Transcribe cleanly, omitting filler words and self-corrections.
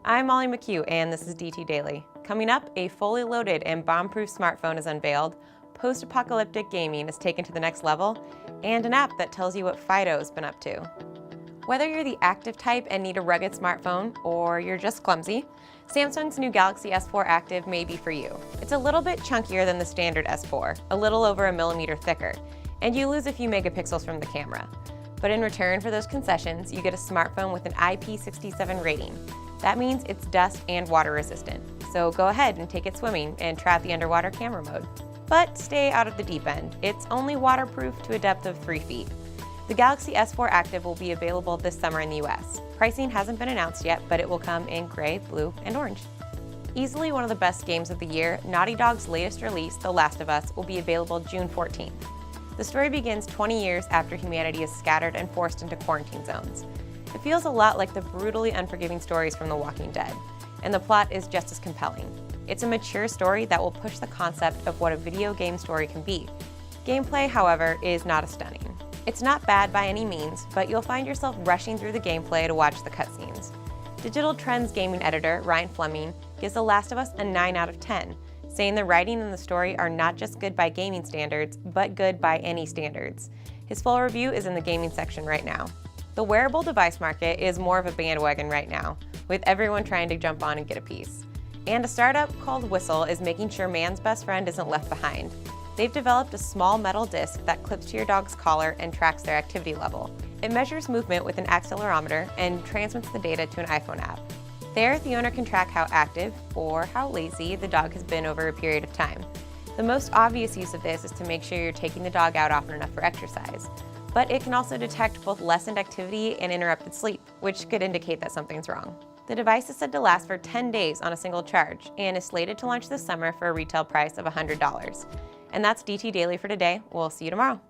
I'm Molly McHugh, and this is DT Daily. Coming up, a fully loaded and bomb-proof smartphone is unveiled, post-apocalyptic gaming is taken to the next level, and an app that tells you what Fido's been up to. Whether you're the active type and need a rugged smartphone, or you're just clumsy, Samsung's new Galaxy S4 Active may be for you. It's a little bit chunkier than the standard S4, a little over a millimeter thicker, and you lose a few megapixels from the camera. But in return for those concessions, you get a smartphone with an IP67 rating. That means it's dust and water resistant. So go ahead and take it swimming and try out the underwater camera mode. But stay out of the deep end. It's only waterproof to a depth of 3 feet. The Galaxy S4 Active will be available this summer in the US. Pricing hasn't been announced yet, but it will come in gray, blue, and orange. Easily one of the best games of the year, Naughty Dog's latest release, The Last of Us, will be available June 14th. The story begins 20 years after humanity is scattered and forced into quarantine zones. It feels a lot like the brutally unforgiving stories from The Walking Dead, and the plot is just as compelling. It's a mature story that will push the concept of what a video game story can be. Gameplay, however, is not as stunning. It's not bad by any means, but you'll find yourself rushing through the gameplay to watch the cutscenes. Digital Trends gaming editor Ryan Fleming gives The Last of Us a 9 out of 10, saying the writing and the story are not just good by gaming standards, but good by any standards. His full review is in the gaming section right now. The wearable device market is more of a bandwagon right now, with everyone trying to jump on and get a piece. And a startup called Whistle is making sure man's best friend isn't left behind. They've developed a small metal disc that clips to your dog's collar and tracks their activity level. It measures movement with an accelerometer and transmits the data to an iPhone app. There, the owner can track how active, or how lazy, the dog has been over a period of time. The most obvious use of this is to make sure you're taking the dog out often enough for exercise. But it can also detect both lessened activity and interrupted sleep, which could indicate that something's wrong. The device is said to last for 10 days on a single charge, and is slated to launch this summer for a retail price of $100. And that's DT Daily for today. We'll see you tomorrow.